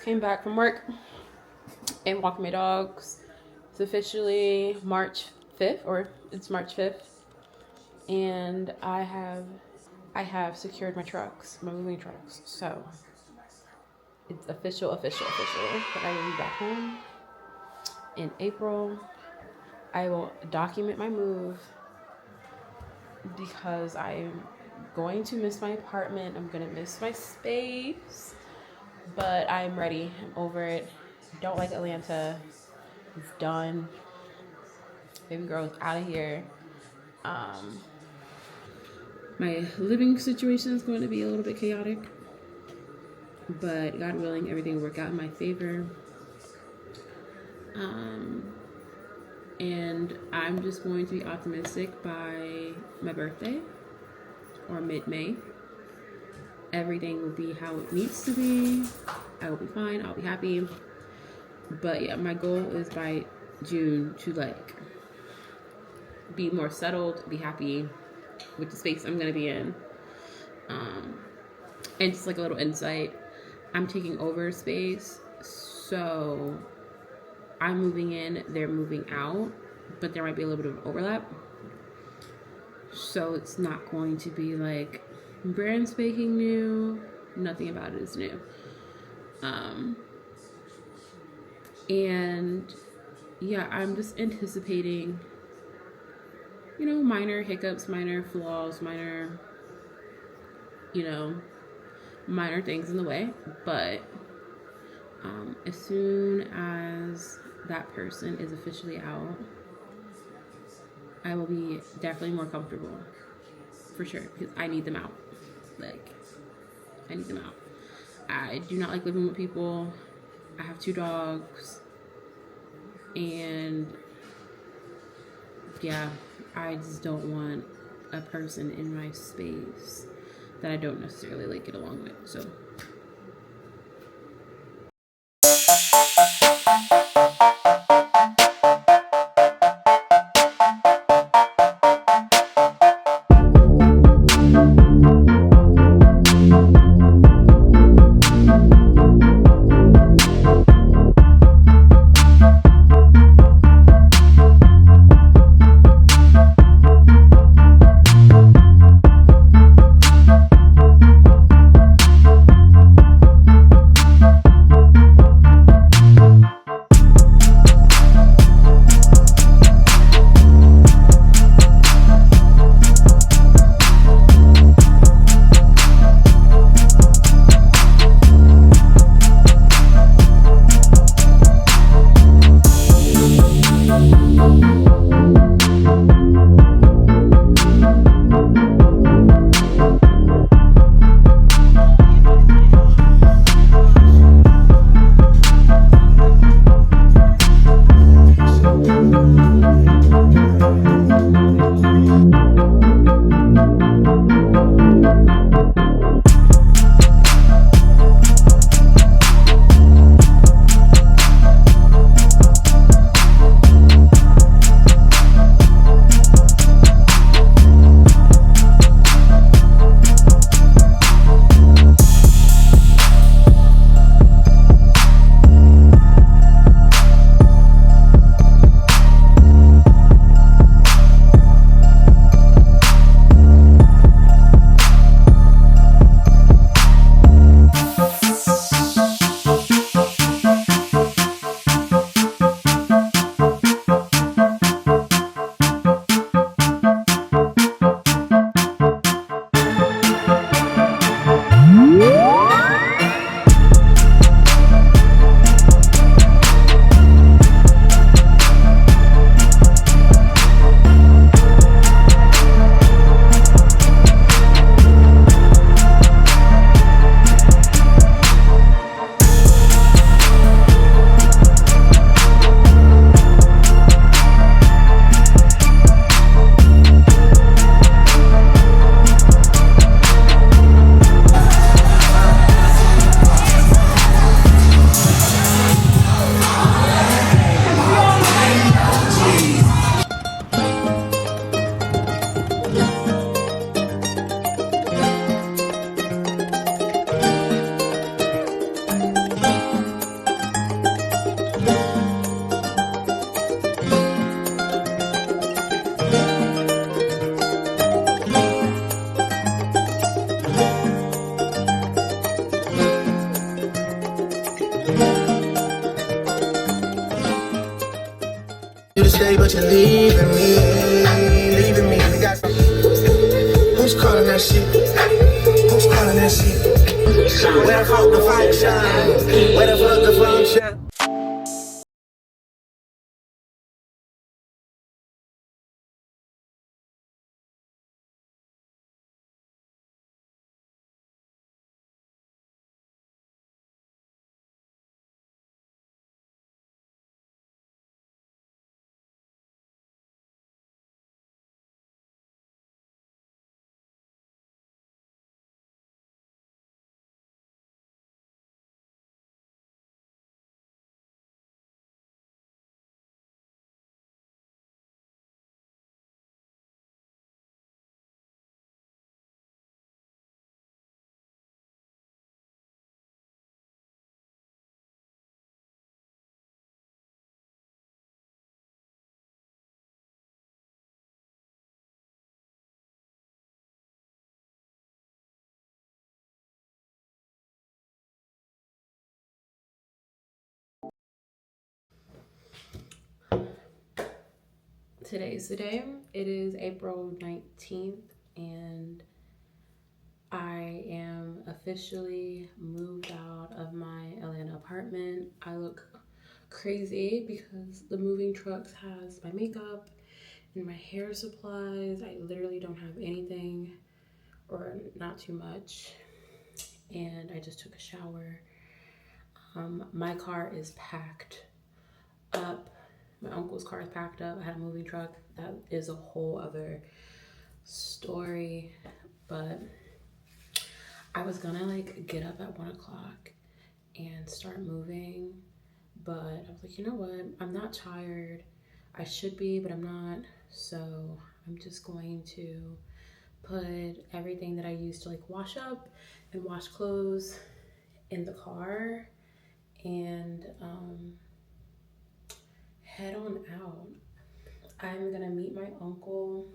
came back from work and walking my dogs. It's officially March 5th, or it's March 5th. And I have secured my trucks, my moving trucks. So it's official that I will be back home in April. I will document my move because I'm going to miss my apartment. I'm going to miss my space, but I'm ready. I'm over it. Don't like Atlanta. It's done. Baby girl is out of here. My living situation is going to be a little bit chaotic, but God willing, everything will work out in my favor. And I'm just going to be optimistic by my birthday or mid-May. Everything will be how it needs to be. I will be fine. I'll be happy. But yeah, my goal is by June to like be more settled, be happy with the space I'm going to be in. And just like a little insight, I'm taking over space. So I'm moving in, they're moving out, but there might be a little bit of overlap. So it's not going to be like brand spanking new. Nothing about it is new. And yeah, I'm just anticipating, you know, minor hiccups, minor flaws, minor things in the way. But as soon as that person is officially out, I will be definitely more comfortable, for sure, because I need them out. Like, I need them out. I do not like living with people. I have 2 dogs, and yeah, I just don't want a person in my space that I don't necessarily like get along with. So stay, but you're leaving me. Leaving me. We got who's calling that shit? Who's calling that shit? Where the fuck the function? Where the fuck the function? Today's the day. It is April 19th, and I am officially moved out of my Atlanta apartment. I look crazy because the moving trucks has my makeup and my hair supplies. I literally don't have anything, or not too much, and I just took a shower. My car is packed up. My uncle's car is packed up. I had a moving truck. That is a whole other story, but I was gonna like get up at 1 o'clock and start moving, but I was like, you know what? I'm not tired. I should be, but I'm not. So I'm just going to put everything that I use to like wash up and wash clothes in the car and head on out. I'm gonna meet my uncle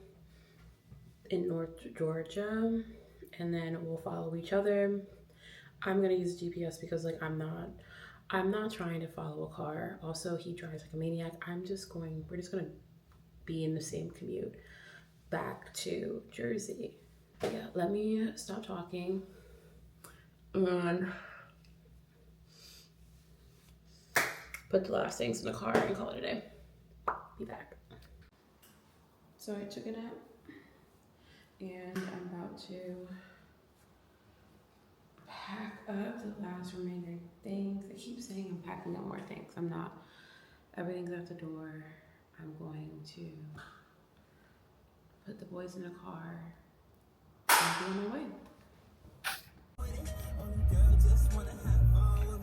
in North Georgia, and then we'll follow each other. I'm gonna use GPS because like I'm not trying to follow a car. Also, he drives like a maniac. We're just gonna be in the same commute back to Jersey. But yeah, let me stop talking and put the last things in the car and call it a day. Be back. So I took a nap and I'm about to pack up the last remaining things. I keep saying I'm packing up more things. I'm not. Everything's at the door. I'm going to put the boys in the car and be on my way.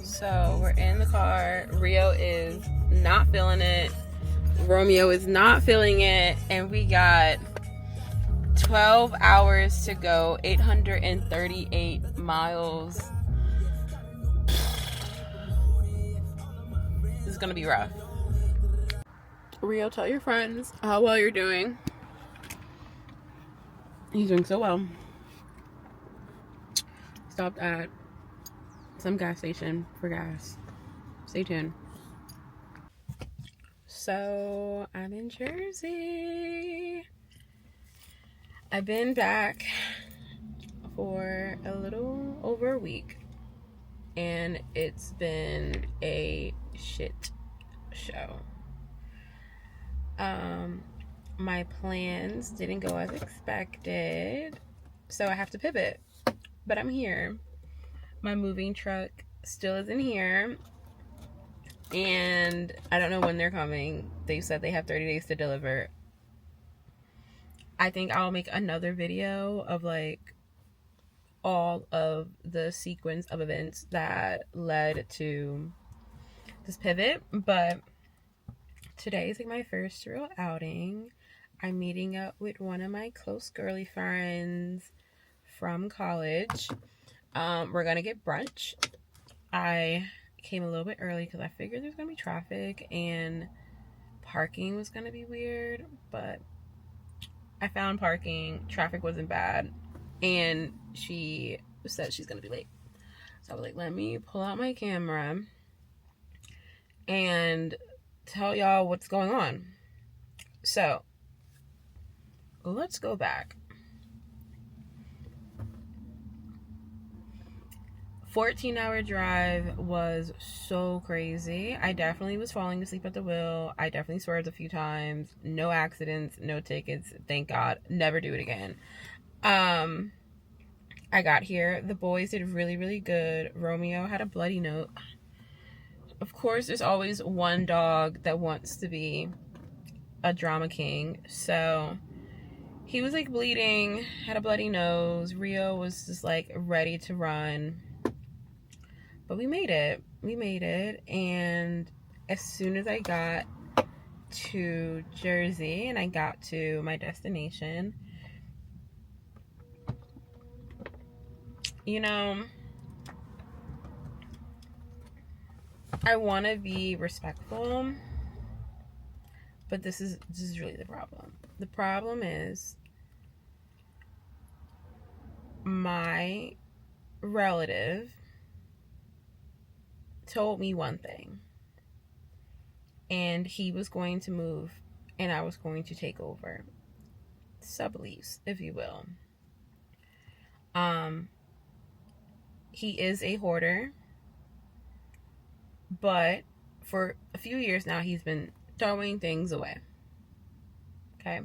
So we're in the car. Rio is not feeling it. Romeo is not feeling it. And we got 12 hours to go, 838 miles. This is gonna be rough. Rio, tell your friends how well you're doing. He's doing so well. Stopped at some gas station for gas. Stay tuned. So I'm in Jersey. I've been back for a little over a week, and it's been a shit show. My plans didn't go as expected, so I have to pivot, but I'm here. My moving truck still isn't here, and I don't know when they're coming. They said they have 30 days to deliver. I think I'll make another video of like all of the sequence of events that led to this pivot, but today is like my first real outing. I'm meeting up with one of my close girly friends from college. We're gonna get brunch. I came a little bit early because I figured there's gonna be traffic and parking was gonna be weird, but I found parking. Traffic wasn't bad, and she said she's gonna be late. So I was like, let me pull out my camera and tell y'all what's going on. So let's go back. 14-hour drive was so crazy. I definitely was falling asleep at the wheel. I definitely swerved a few times. No accidents, no tickets, thank God. Never do it again. I got here. The boys did really, really good. Romeo had a bloody nose. Of course, there's always one dog that wants to be a drama king. So he was like bleeding, had a bloody nose. Rio was just like ready to run. But we made it. And as soon as I got to Jersey and I got to my destination, you know, I want to be respectful, but this is really the problem. The problem is my relative told me one thing, and he was going to move and I was going to take over, sublease, if you will. He is a hoarder, but for a few years now he's been throwing things away. Okay.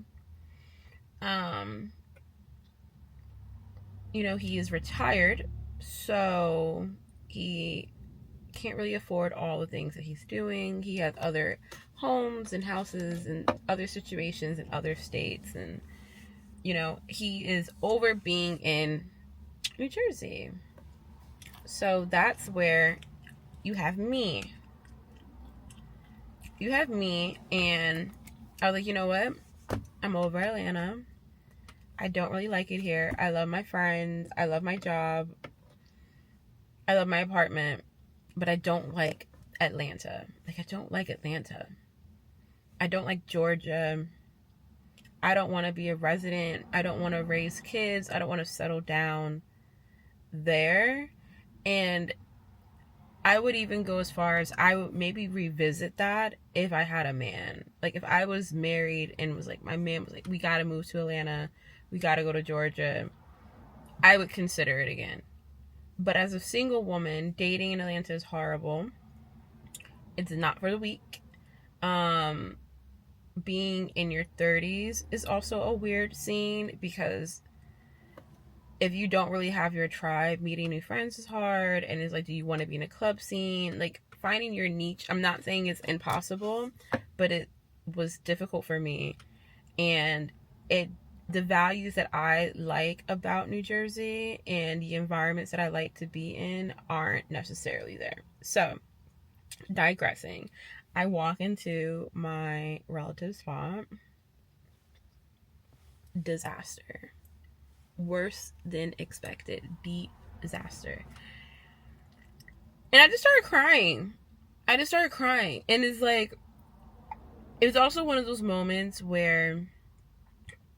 You know, he is retired, so he can't really afford all the things that he's doing. He has other homes and houses and other situations in other states, and you know, he is over being in New Jersey. So that's where you have me. And I was like, you know what? I'm over Atlanta. I don't really like it here. I love my friends. I love my job. I love my apartment. But I don't like Atlanta. Like, I don't like Atlanta. I don't like Georgia. I don't want to be a resident. I don't want to raise kids. I don't want to settle down there. And I would even go as far as I would maybe revisit that if I had a man. Like, if I was married and was like, my man was like, we got to move to Atlanta. We got to go to Georgia. I would consider it again. But as a single woman, dating in Atlanta is horrible. It's not for the weak. Being in your 30s is also a weird scene, because if you don't really have your tribe, meeting new friends is hard. And it's like, do you want to be in a club scene? Like, finding your niche, I'm not saying it's impossible, but it was difficult for me. And the values that I like about New Jersey and the environments that I like to be in aren't necessarily there. So, digressing, I walk into my relative's spot. Disaster. Worse than expected. Disaster. And I just started crying. And it's like, it was also one of those moments where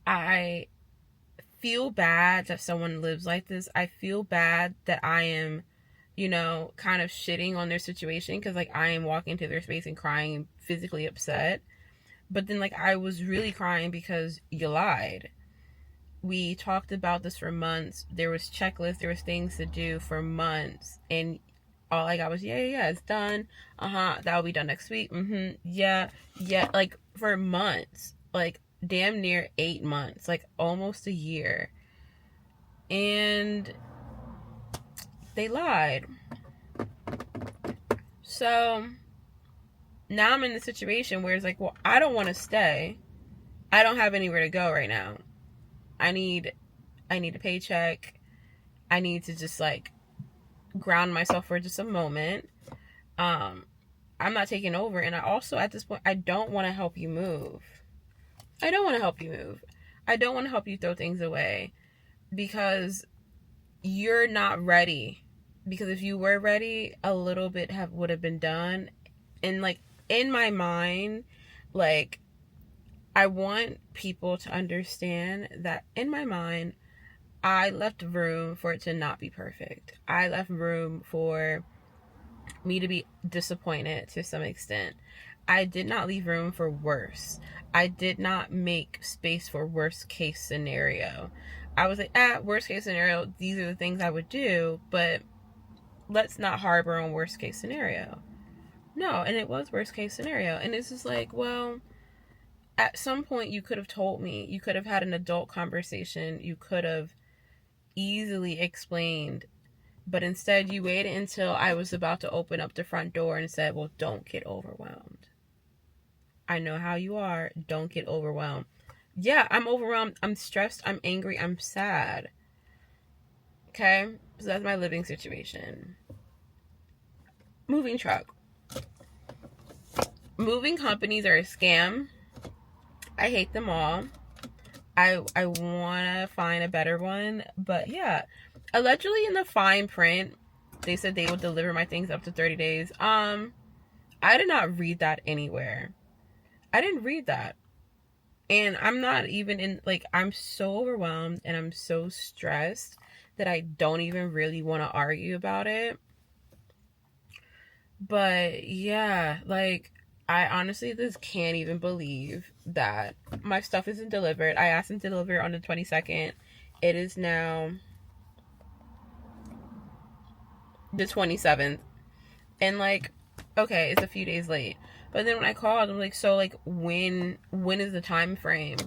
I feel bad that someone lives like this. I feel bad that I am, you know, kind of shitting on their situation, because like I am walking to their space and crying and physically upset. But then like I was really crying because you lied. We talked about this for months. There was checklists, there was things to do for months, and all I got was yeah, it's done. That'll be done next week. Yeah, like for months, like damn near 8 months, like almost a year. And they lied. So now I'm in the situation where it's like, well, I don't want to stay. I don't have anywhere to go right now. I need a paycheck. I need to just like ground myself for just a moment. I'm not taking over. And I also, at this point, I don't want to help you move. I don't want to help you throw things away, because you're not ready. Because if you were ready, a little bit would have been done. And like in my mind, like I want people to understand that in my mind, I left room for it to not be perfect. I left room for me to be disappointed to some extent. I did not leave room for worse. I did not make space for worst case scenario. I was like, worst case scenario, these are the things I would do, but let's not harbor on worst case scenario. No, and it was worst case scenario. And it's just like, well, at some point you could have told me. You could have had an adult conversation. You could have easily explained. But instead you waited until I was about to open up the front door and said, well, don't get overwhelmed. I know how you are. Don't get overwhelmed. Yeah, I'm overwhelmed. I'm stressed. I'm angry. I'm sad. Okay? So that's my living situation. Moving truck. Moving companies are a scam. I hate them all. I want to find a better one. But yeah, allegedly in the fine print, they said they would deliver my things up to 30 days. I did not read that anywhere. I didn't read that. And I'm not even in, like, I'm so overwhelmed and I'm so stressed that I don't even really want to argue about it. But yeah, like, I honestly just can't even believe that my stuff isn't delivered. I asked them to deliver on the 22nd. It is now the 27th. And like, okay, it's a few days late. But then when I called, I'm like, so like, when is the time frame?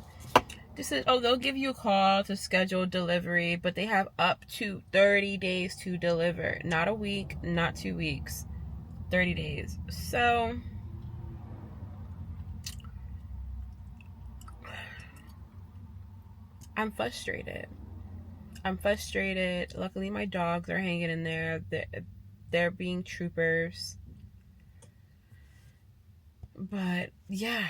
They said, oh, they'll give you a call to schedule delivery, but they have up to 30 days to deliver. Not a week, not 2 weeks. 30 days. So I'm frustrated. Luckily, my dogs are hanging in there. They're being troopers. But yeah,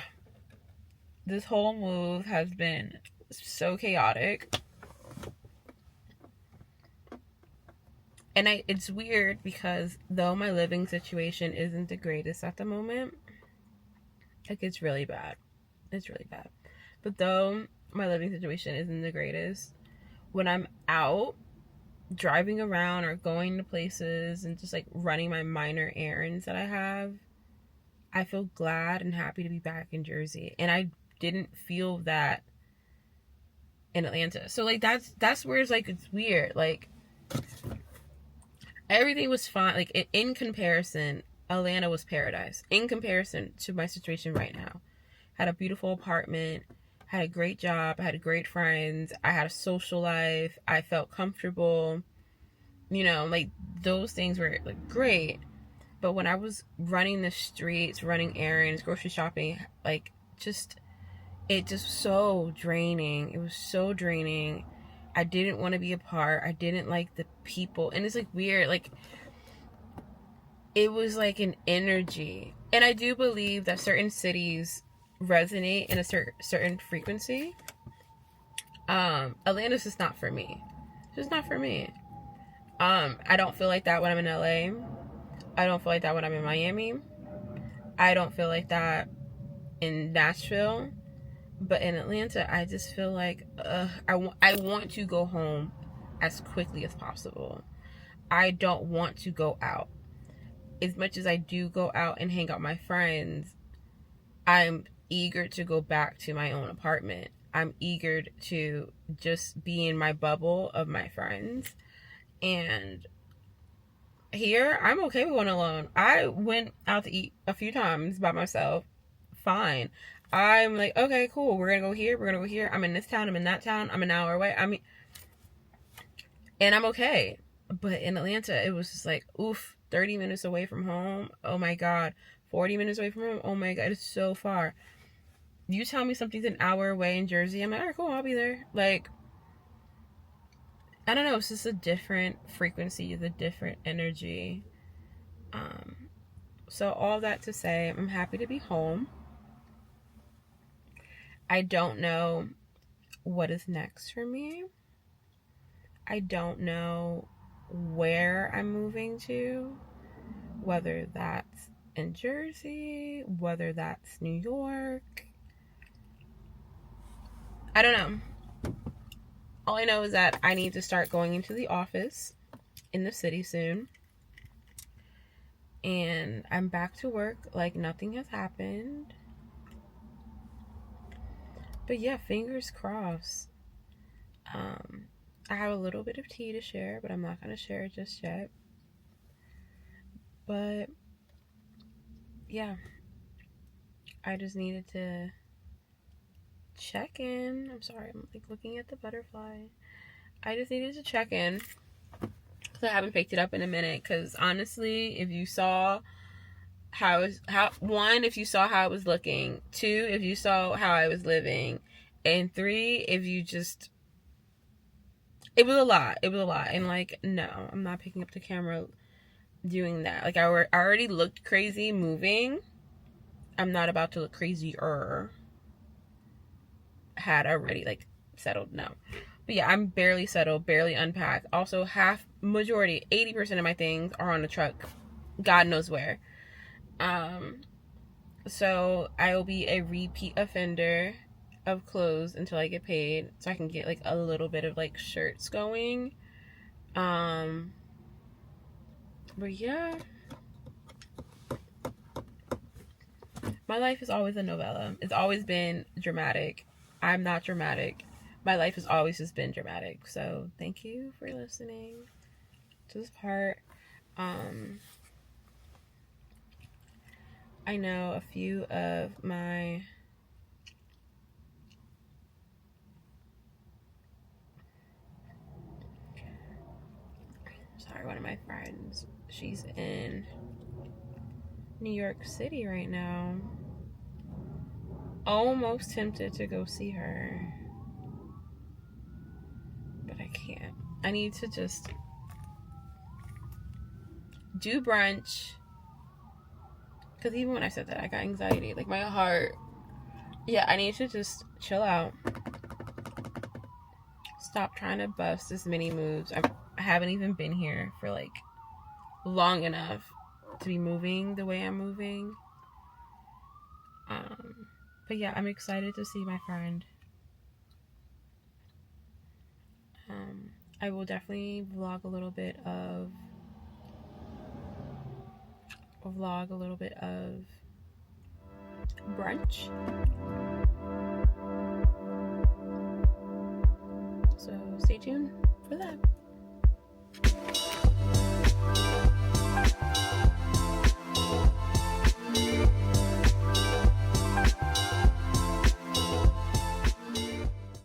this whole move has been so chaotic. And it's weird because though my living situation isn't the greatest at the moment, like, it's really bad. It's really bad. But though my living situation isn't the greatest, when I'm out driving around or going to places and just like running my minor errands that I have, I feel glad and happy to be back in Jersey. And I didn't feel that in Atlanta. So like, that's where it's like, it's weird. Like, everything was fine. Like, in comparison, Atlanta was paradise. In comparison to my situation right now. Had a beautiful apartment, had a great job, I had great friends, I had a social life, I felt comfortable. You know, like, those things were like great. But when I was running the streets, running errands, grocery shopping, like, it just so draining. It was so draining. I didn't want to be apart. I didn't like the people. And it's like weird. Like, it was like an energy. And I do believe that certain cities resonate in a certain frequency. Atlanta's just not for me. It's just not for me. I don't feel like that when I'm in LA. I don't feel like that when I'm in Miami. I don't feel like that in Nashville. But in Atlanta, I just feel like I want to go home as quickly as possible. I don't want to go out. As much as I do go out and hang out with my friends, I'm eager to go back to my own apartment. I'm eager to just be in my bubble of my friends. And here, I'm okay with going alone. I went out to eat a few times by myself. Fine. I'm like, okay, cool. We're gonna go here. We're gonna go here. I'm in this town. I'm in that town. I'm an hour away. And I'm okay. But in Atlanta, it was just like, oof, 30 minutes away from home. Oh my God. 40 minutes away from home. Oh my God. It's so far. You tell me something's an hour away in Jersey, I'm like, all right, cool. I'll be there. Like, I don't know. It's just a different frequency. It's a different energy. So all that to say, I'm happy to be home. I don't know what is next for me. I don't know where I'm moving to, whether that's in Jersey, whether that's New York. I don't know. All I know is that I need to start going into the office in the city soon. and I'm back to work like nothing has happened. But yeah, fingers crossed. I have a little bit of tea to share, but I'm not going to share it just yet. But yeah, I just needed to check in. I'm sorry, I'm like looking at the butterfly. I just needed to check in because I haven't picked it up in a minute. Because honestly, if you saw if you saw how I was looking, 2, if you saw how I was living, and 3, if you just, it was a lot. And like, no, I'm not picking up the camera doing that. Like, I already looked crazy moving. I'm not about to look crazier. Had already like settled, no. But yeah, I'm barely settled, barely unpacked. Also, majority, 80% of my things are on the truck, God knows where. So I will be a repeat offender of clothes until I get paid, so I can get like a little bit of like shirts going. But yeah, my life is always a novella. It's always been dramatic. I'm not dramatic. My life has always just been dramatic. So thank you for listening to this part. I know a few of my one of my friends, she's in New York City right now. Almost tempted to go see her, but I can't. I need to just do brunch, because even when I said that, I got anxiety, like my heart. Yeah, I need to just chill out, stop trying to bust as many moves. I haven't even been here for like long enough to be moving the way I'm moving. But yeah, I'm excited to see my friend. I will definitely vlog a little bit of brunch. So stay tuned for that.